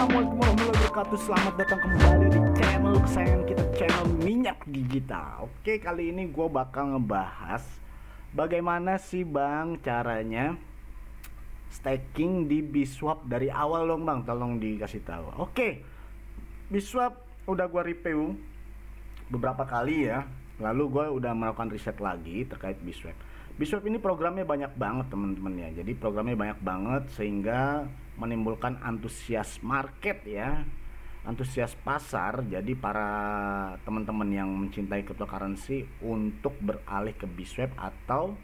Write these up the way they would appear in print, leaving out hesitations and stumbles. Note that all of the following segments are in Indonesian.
Assalamualaikum warahmatullahi wabarakatuh. Selamat datang kembali di channel kesayangan kita, channel Minyak Digital. Oke, kali ini gue bakal ngebahas bagaimana sih bang caranya staking di Biswap dari awal dong bang, tolong dikasih tahu. Oke, Biswap udah gue review beberapa kali ya. Lalu gue udah melakukan riset lagi terkait Biswap. Biswap ini programnya banyak banget teman-teman ya. Jadi programnya banyak banget sehingga menimbulkan antusias market ya, antusias pasar. Jadi para teman-teman yang mencintai cryptocurrency untuk beralih ke Biswap atau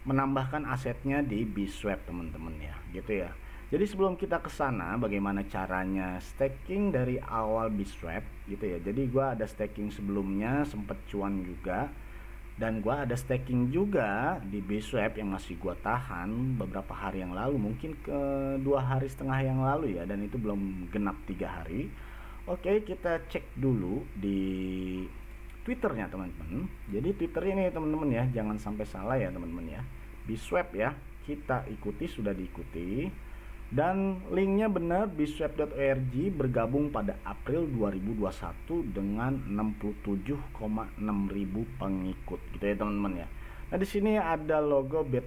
menambahkan asetnya di Biswap teman-teman ya, gitu ya. Jadi sebelum kita ke sana, bagaimana caranya staking dari awal Biswap gitu ya. Jadi gua ada staking sebelumnya, sempet cuan juga. Dan gua ada staking juga di Biswap yang masih gua tahan beberapa hari yang lalu, mungkin ke 2,5 hari yang lalu ya, dan itu belum genap 3 hari. Oke, kita cek dulu di Twitternya teman-teman. Jadi Twitter ini teman-teman ya, jangan sampai salah ya teman-teman ya. Biswap ya, kita ikuti, sudah diikuti. Dan linknya benar, biswap.org bergabung pada April 2021 dengan 67,6 ribu pengikut gitu ya teman-teman ya. Nah di sini ada logo Bad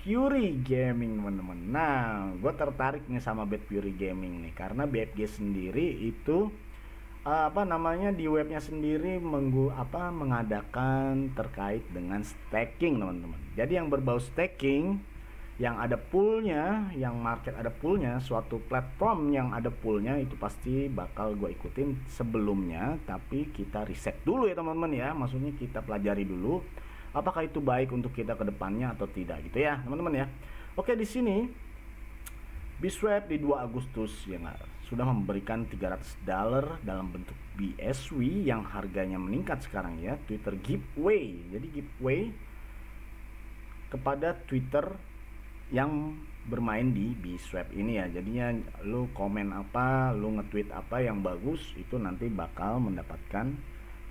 Fury Gaming teman-teman. Nah gue tertarik nih sama Bad Fury Gaming nih karena BFG sendiri itu di webnya sendiri mengadakan terkait dengan staking teman-teman. Jadi yang berbau staking, yang ada poolnya, yang market ada poolnya, suatu platform yang ada poolnya, itu pasti bakal gue ikutin sebelumnya. Tapi kita riset dulu ya teman-teman ya, maksudnya kita pelajari dulu apakah itu baik untuk kita ke depannya atau tidak gitu ya teman-teman ya. Oke, di sini Biswap di 2 Agustus ya sudah memberikan $300 dalam bentuk BSW yang harganya meningkat sekarang ya. Twitter giveaway, jadi giveaway kepada Twitter yang bermain di Biswap ini ya. Jadinya lu komen apa, lu nge-tweet apa yang bagus, itu nanti bakal mendapatkan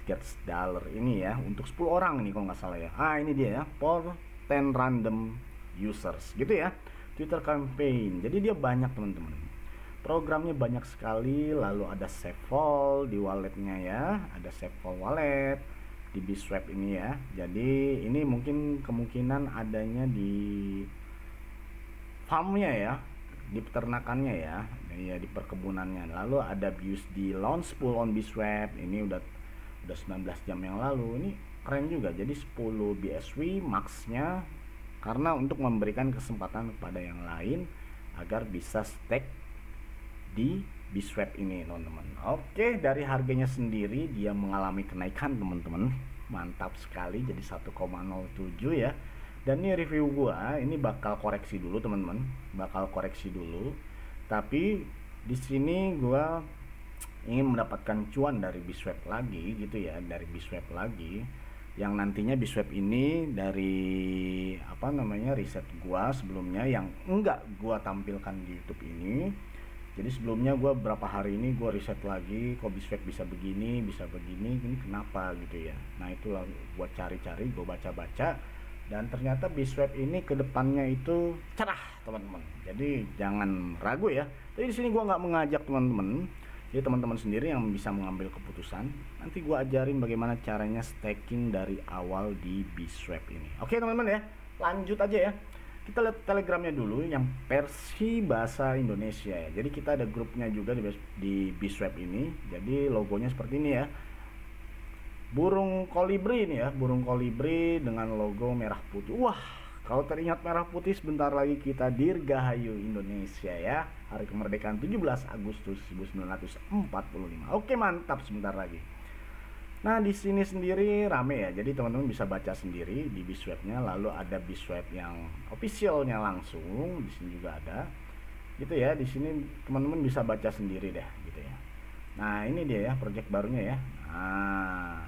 $300 ini ya, untuk 10 orang nih kalau nggak salah ya. Ini dia ya, for 10 random users gitu ya, Twitter campaign. Jadi dia banyak teman-teman, programnya banyak sekali. Lalu ada Safehold di walletnya ya, ada Safehold wallet di Biswap ini ya. Jadi ini mungkin kemungkinan adanya di farmnya ya, di peternakannya ya, di perkebunannya. Lalu ada BUSD launch pool on Biswap, ini udah 19 jam yang lalu. Ini keren juga, jadi 10 BSW maxnya, karena untuk memberikan kesempatan kepada yang lain agar bisa stake di Biswap ini teman-teman. Oke, dari harganya sendiri dia mengalami kenaikan teman-teman, mantap sekali, jadi 1,07 ya. Dan ini review gua, ini bakal koreksi dulu teman-teman, bakal koreksi dulu. Tapi di sini gua ingin mendapatkan cuan dari Biswap lagi gitu ya, dari Biswap lagi. Yang nantinya Biswap ini dari riset gua sebelumnya yang enggak gua tampilkan di YouTube ini. Jadi sebelumnya gua berapa hari ini gua riset lagi, kok Biswap bisa begini, ini kenapa gitu ya. Nah itulah gua cari-cari, gua baca-baca. Dan ternyata Biswap ini kedepannya itu cerah teman-teman. Jadi jangan ragu ya. Jadi di sini gua nggak mengajak teman-teman. Jadi teman-teman sendiri yang bisa mengambil keputusan. Nanti gua ajarin bagaimana caranya staking dari awal di Biswap ini. Oke teman-teman ya, lanjut aja ya. Kita lihat telegramnya dulu yang versi bahasa Indonesia ya. Jadi kita ada grupnya juga di Biswap ini. Jadi logonya seperti ini ya, burung kolibri ini ya, burung kolibri dengan logo merah putih. Wah, kalau teringat merah putih, sebentar lagi kita Dirgahayu Indonesia ya, hari kemerdekaan 17 Agustus 1945. Oke, mantap, sebentar lagi. Nah di sini sendiri rame ya, jadi teman-teman bisa baca sendiri di Biswapnya. Lalu ada Biswap yang officialnya langsung, di sini juga ada gitu ya. Di sini teman-teman bisa baca sendiri deh gitu ya. Nah ini dia ya, project barunya ya. Nah,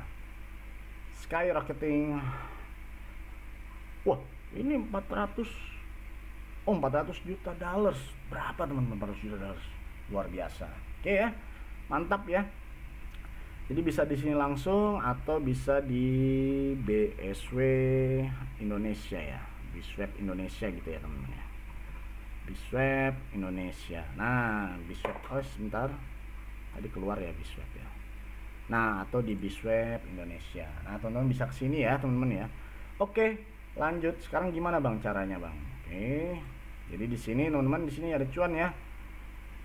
skyrocketing. Wah, ini 400 juta dollars. Berapa teman-teman 400 juta dollars? Luar biasa. Oke ya. Mantap ya. Jadi bisa di sini langsung atau bisa di BSW Indonesia ya. Biswap Indonesia gitu ya teman-teman ya. Biswap Indonesia. Nah, Biswap, oh sebentar, tadi keluar ya Biswap ya. Nah, atau di Biswap Indonesia. Nah, teman-teman bisa kesini ya teman-teman ya. Oke, lanjut. Sekarang gimana bang caranya bang? Oke, jadi di sini teman-teman, di sini ada cuan ya.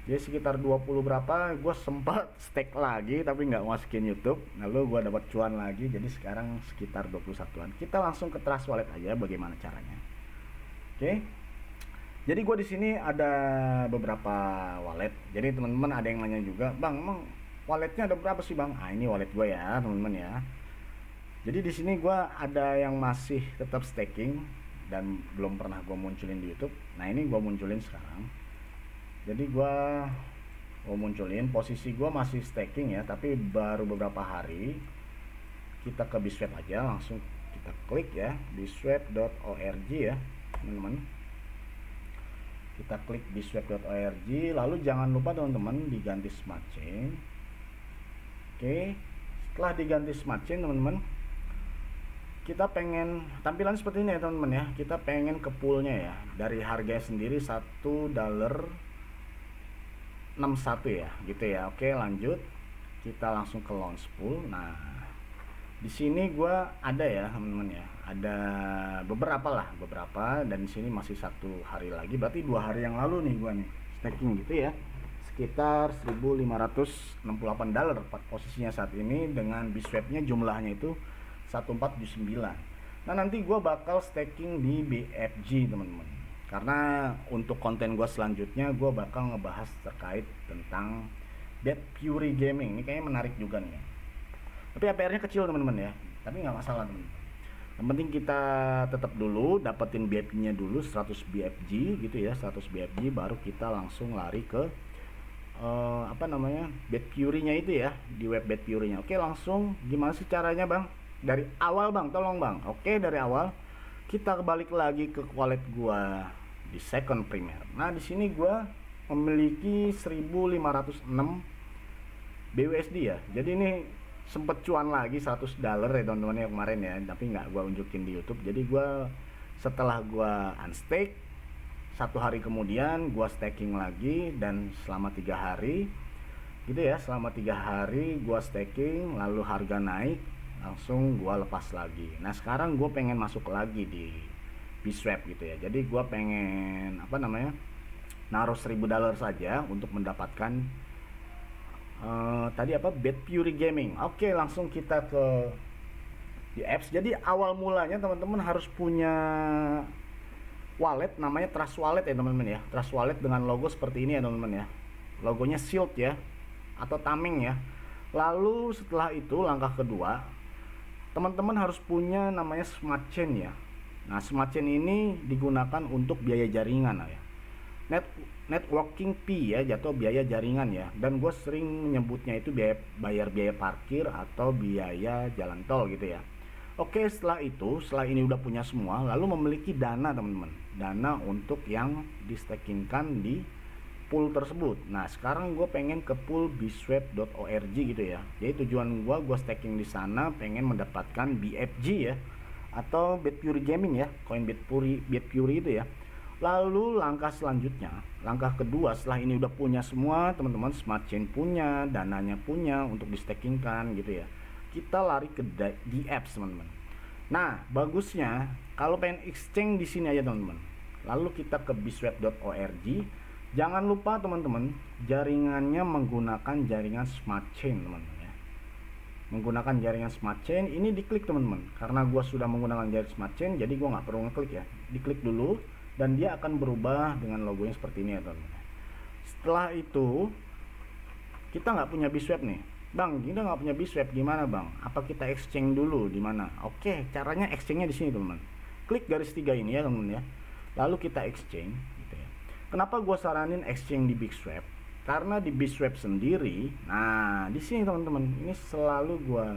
Jadi sekitar 20 berapa, gue sempat stake lagi tapi nggak masukin YouTube. Lalu gue dapat cuan lagi, jadi sekarang sekitar 21-an. Kita langsung ke Trust Wallet aja bagaimana caranya. Oke. Jadi gue di sini ada beberapa wallet. Jadi teman-teman ada yang nanya juga, "Bang, emang walletnya ada berapa sih, Bang?" Ah, ini wallet gue ya, teman-teman ya. Jadi di sini gue ada yang masih tetap staking dan belum pernah gue munculin di YouTube. Nah, ini gue munculin sekarang. Jadi gua mau munculin posisi gua masih staking ya, tapi baru beberapa hari. Kita ke Biswap aja, langsung kita klik ya, biswap.org ya teman-teman. Kita klik biswap.org, lalu jangan lupa teman-teman diganti smart chain. Oke, setelah diganti smart chain teman-teman, kita pengen tampilan seperti ini ya teman-teman ya. Kita pengen ke poolnya ya, dari harganya sendiri $1 61 ya gitu ya. Oke, lanjut, kita langsung ke launch pool. Nah, di sini gua ada ya teman-teman ya, ada beberapa dan di sini masih 1 hari lagi, berarti 2 hari yang lalu nih gua nih staking gitu ya, sekitar $1.568 posisinya saat ini, dengan Biswapnya jumlahnya itu 1479. Nah, nanti gua bakal staking di BFG teman-teman, karena untuk konten gue selanjutnya gue bakal ngebahas terkait tentang BitFury Gaming. Ini kayaknya menarik juga nih ya. Tapi APR-nya kecil teman-teman ya, tapi nggak masalah teman-teman. Yang penting kita tetap dulu dapetin BFG-nya dulu 100 BFG gitu ya, 100 BFG baru kita langsung lari ke BitFury-nya itu ya, di web BitFury-nya. Oke, langsung gimana sih caranya bang? Dari awal bang, tolong bang. Oke, dari awal kita balik lagi ke wallet gua di second primer. Nah, di sini gua memiliki 1506 BUSD ya. Jadi ini sempet cuan lagi $100 ya teman-teman ya kemarin ya, tapi nggak gua unjukin di YouTube. Jadi gua setelah gua unstake 1 hari kemudian gua staking lagi, dan selama 3 hari gitu ya, selama 3 hari gua staking, lalu harga naik, langsung gua lepas lagi. Nah, sekarang gue pengen masuk lagi di Biswap gitu ya. Jadi gue pengen naruh $1000 saja untuk mendapatkan BitFury Gaming. Oke, langsung kita ke di apps. Jadi awal mulanya teman-teman harus punya wallet namanya Trust Wallet ya teman-teman ya. Trust Wallet dengan logo seperti ini ya teman-teman ya. Logonya shield ya, atau tameng ya. Lalu setelah itu langkah kedua, teman-teman harus punya namanya smart chain ya. Nah, smart chain ini digunakan untuk biaya jaringan ya. Networking fee ya, jatuh biaya jaringan ya. Dan gue sering menyebutnya itu bayar biaya parkir atau biaya jalan tol gitu ya. Oke, setelah ini udah punya semua, lalu memiliki dana teman-teman. Dana untuk yang di-stakingkan di pool tersebut. Nah, sekarang gue pengen ke pool biswap.org gitu ya. Jadi tujuan gue staking di sana pengen mendapatkan BFG ya, atau BitFury Gaming ya, koin BitFury itu ya. Lalu langkah selanjutnya, langkah kedua setelah ini udah punya semua teman-teman, smart chain punya, dananya punya untuk di-stakingkan gitu ya, kita lari ke di apps teman-teman. Nah, bagusnya kalau pengen exchange di sini aja teman-teman. Lalu kita ke biswap.org. Jangan lupa teman-teman, jaringannya menggunakan jaringan smart chain teman-teman ya. Menggunakan jaringan smart chain ini diklik teman-teman. Karena gua sudah menggunakan jaringan smart chain, jadi gua nggak perlu ngeklik ya. Diklik dulu dan dia akan berubah dengan logonya seperti ini ya teman-teman. Setelah itu kita nggak punya Biswap nih. Bang, kita nggak punya Biswap, gimana bang? Apa kita exchange dulu di mana? Oke, caranya exchange-nya di sini teman-teman. Klik garis 3 ini ya teman-teman ya. Lalu kita exchange gitu ya. Kenapa gue saranin exchange di Biswap? Karena di Biswap sendiri, nah di sini teman-teman, ini selalu gue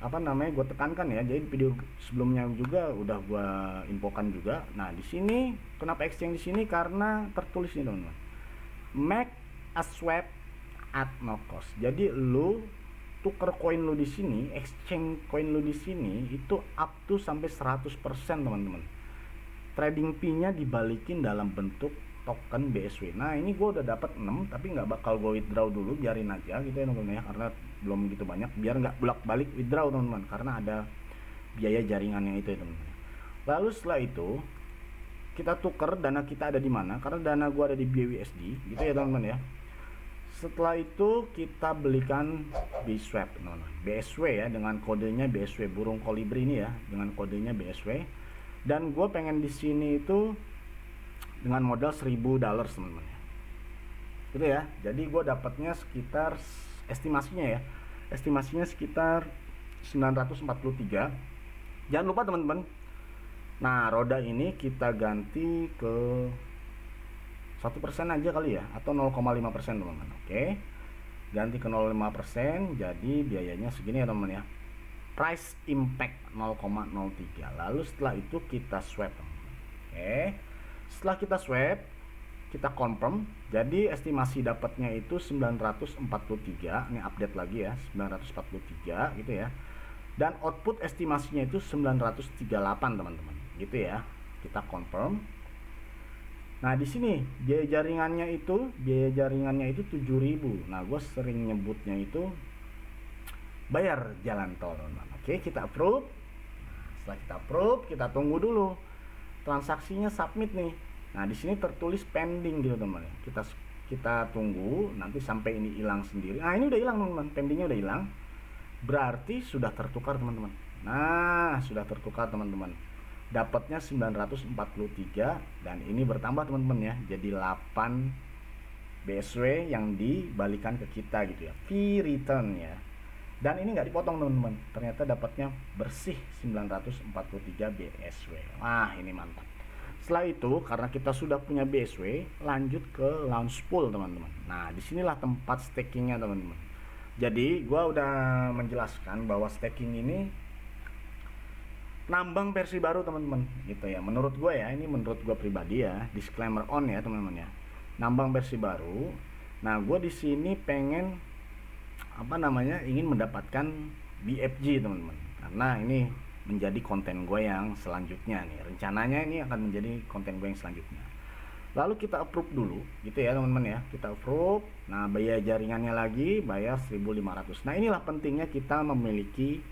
gue tekankan ya. Jadi video sebelumnya juga udah gue infokan juga. Nah di sini kenapa exchange di sini? Karena tertulis nih teman-teman, make a swap at no cost. Jadi lu tuker koin lu di sini, exchange koin lu di sini itu up to sampai 100% teman-teman. Trading fee-nya dibalikin dalam bentuk token BSW. Nah ini gue udah dapat 6 tapi nggak bakal gue withdraw dulu, biarin aja gitu ya teman-teman ya, karena belum gitu banyak, biar nggak bolak-balik withdraw teman-teman, karena ada biaya jaringannya itu ya teman-teman. Lalu setelah itu kita tuker dana kita ada di mana, karena dana gue ada di BUSD gitu ya teman-teman ya. Setelah itu kita belikan BSwap teman-teman, BSW ya, dengan kodenya BSW burung kolibri ini ya, dengan kodenya BSW. Dan gue pengen di sini itu dengan modal $1000 teman-teman ya, gitu ya. Jadi gue dapatnya sekitar estimasinya sekitar 943. Jangan lupa teman-teman, nah roda ini kita ganti ke 1% aja kali ya, atau 0,5% teman-teman. Oke, ganti ke 0,5%, jadi biayanya segini ya teman-teman ya. Price impact 0,03. Lalu setelah itu kita swap teman-teman. Oke, setelah kita swap, kita confirm, jadi estimasi dapatnya itu 943. Ini update lagi ya, 943 gitu ya. Dan output estimasinya itu 938 teman-teman, gitu ya. Kita confirm. Nah di sini biaya jaringannya itu 7.000. Nah gue sering nyebutnya itu bayar jalan tol teman-teman. Oke, kita approve. Setelah kita approve, kita tunggu dulu transaksinya submit nih. Nah di sini tertulis pending gitu teman-teman. Kita tunggu nanti sampai ini hilang sendiri. Nah ini udah hilang teman-teman, pendingnya udah hilang, berarti sudah tertukar teman-teman. Nah sudah tertukar teman-teman, dapatnya 943 dan ini bertambah teman-teman ya, jadi 8 BSW yang dibalikan ke kita gitu ya, fee return ya. Dan ini nggak dipotong teman-teman, ternyata dapatnya bersih 943 BSW. Wah ini mantap. Setelah itu karena kita sudah punya BSW, lanjut ke launch pool teman-teman. Nah disinilah tempat stakingnya teman-teman. Jadi gua udah menjelaskan bahwa staking ini nambang versi baru teman-teman gitu ya, menurut gue ya, ini menurut gue pribadi ya, disclaimer on ya teman-teman ya, nambang versi baru. Nah gue di sini pengen ingin mendapatkan BFG teman-teman, karena ini menjadi konten gue yang selanjutnya nih, rencananya ini akan menjadi konten gue yang selanjutnya. Lalu kita approve dulu gitu ya teman-teman ya, kita approve. Nah biaya jaringannya lagi bayar 1.500. Nah inilah pentingnya kita memiliki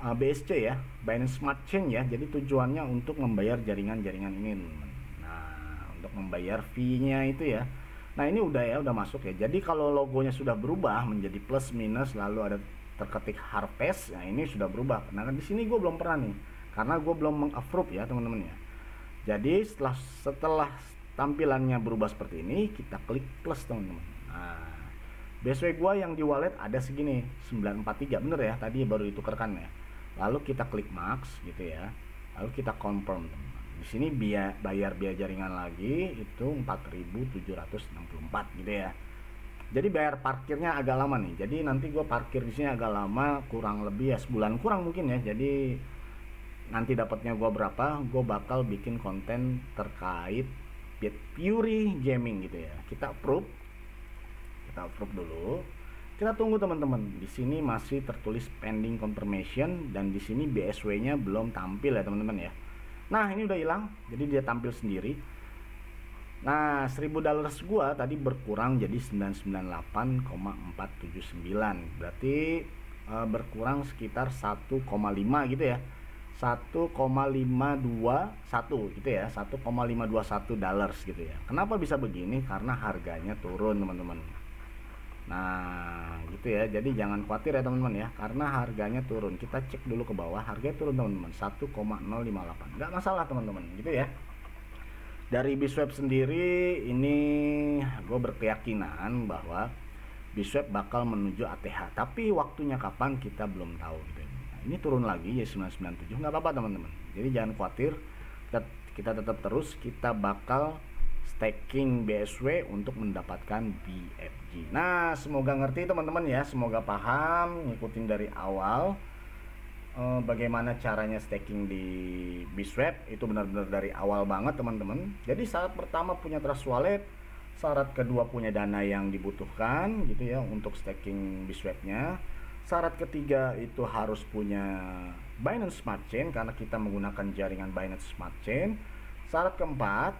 BSC ya, Binance Smart Chain ya. Jadi tujuannya untuk membayar jaringan-jaringan ini teman-teman. Nah untuk membayar fee-nya itu ya. Nah ini udah masuk ya. Jadi kalau logonya sudah berubah menjadi plus minus lalu ada terketik harvest, nah ini sudah berubah. Nah di sini gue belum pernah nih, karena gue belum meng-approve ya teman-teman ya. Jadi setelah tampilannya berubah seperti ini, kita klik plus teman-teman. Nah BSW gue yang di wallet ada segini 943, bener ya, tadi baru ditukarkan ya. Lalu kita klik max gitu ya, lalu kita confirm teman-teman. Di sini bayar biaya jaringan lagi itu 4.764 gitu ya. Jadi bayar parkirnya agak lama nih, jadi nanti gue parkir di sini agak lama, kurang lebih ya sebulan kurang mungkin ya. Jadi nanti dapatnya gue berapa, gue bakal bikin konten terkait BitFury Gaming gitu ya. Kita approve dulu. Kita tunggu teman-teman. Di sini masih tertulis pending confirmation dan di sini BSW-nya belum tampil ya teman-teman ya. Nah, ini udah hilang. Jadi dia tampil sendiri. Nah, $1000 gua tadi berkurang jadi 998,479. Berarti berkurang sekitar 1,5 gitu ya. 1,521 gitu ya, $1,521 gitu ya. Kenapa bisa begini? Karena harganya turun teman-teman. Nah gitu ya, jadi jangan khawatir ya teman-teman ya, karena harganya turun. Kita cek dulu ke bawah, harganya turun teman-teman 1,058, nggak masalah teman-teman gitu ya. Dari BSwap sendiri ini gue berkeyakinan bahwa BSwap bakal menuju ATH, tapi waktunya kapan kita belum tahu gitu ya. Nah, ini turun lagi ya 997, nggak apa-apa teman-teman, jadi jangan khawatir, kita tetap terus, kita bakal staking BSW untuk mendapatkan BFG. Nah semoga ngerti teman-teman ya, semoga paham, ngikutin dari awal bagaimana caranya staking di BSwap. Itu benar-benar dari awal banget teman-teman. Jadi syarat pertama punya Trust Wallet, syarat kedua punya dana yang dibutuhkan gitu ya untuk staking BSwap-nya. Syarat ketiga itu harus punya Binance Smart Chain karena kita menggunakan jaringan Binance Smart Chain. Syarat keempat,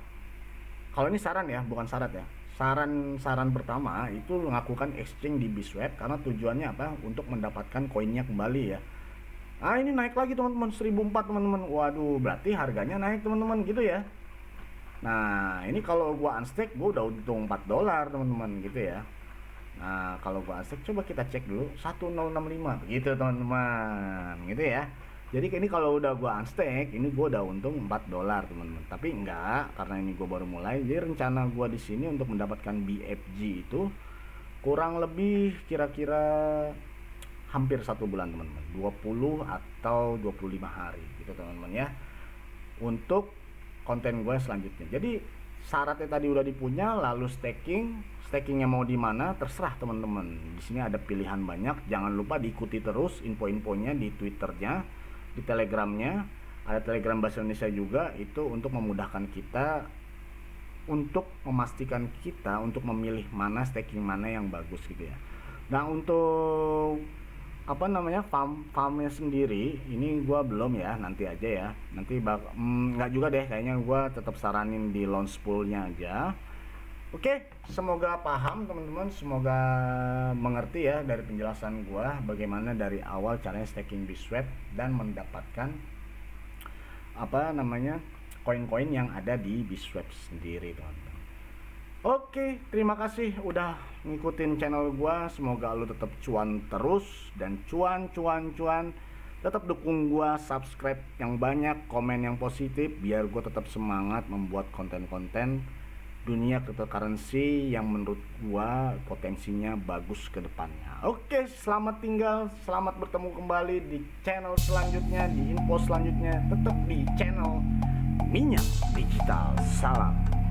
Kalau ini saran ya, bukan syarat ya. Saran pertama itu lakukan exchange di Biswap karena tujuannya apa? Untuk mendapatkan koinnya kembali ya. Ah ini naik lagi teman-teman, 1004 teman-teman. Waduh, berarti harganya naik teman-teman gitu ya. Nah ini kalau gua unstake gua udah untung 4 dolar teman-teman gitu ya. Nah kalau gua unstake coba kita cek dulu 1065 gitu teman-teman gitu ya. Jadi ini kalau udah gua unstake ini gua udah untung 4 dolar teman-teman. Tapi enggak, karena ini gua baru mulai. Jadi rencana gua di sini untuk mendapatkan BFG itu kurang lebih kira-kira hampir 1 bulan teman-teman, 20 atau 25 hari gitu teman-teman ya, untuk konten gue selanjutnya. Jadi syaratnya tadi udah dipunya, lalu stakingnya mau di mana terserah teman-teman. Di sini ada pilihan banyak, jangan lupa diikuti terus info-infonya di Twitternya, di Telegramnya, ada Telegram bahasa Indonesia juga, itu untuk memudahkan kita untuk memastikan kita untuk memilih mana staking mana yang bagus gitu ya. Nah untuk apa namanya farmnya sendiri ini gua belum ya, nanti aja ya, nanti nggak juga deh kayaknya, gua tetap saranin di launch poolnya aja. Oke, semoga paham teman-teman, semoga mengerti ya dari penjelasan gua bagaimana dari awal caranya staking Biswap dan mendapatkan apa namanya koin-koin yang ada di Biswap sendiri teman-teman. Oke, terima kasih udah ngikutin channel gua. Semoga lu tetap cuan terus dan cuan. Tetap dukung gua, subscribe yang banyak, komen yang positif biar gua tetap semangat membuat konten-konten dunia cryptocurrency yang menurut gua potensinya bagus ke depannya. Oke, selamat tinggal, selamat bertemu kembali di channel selanjutnya, di info selanjutnya, tetap di channel Minyak Digital. Salam.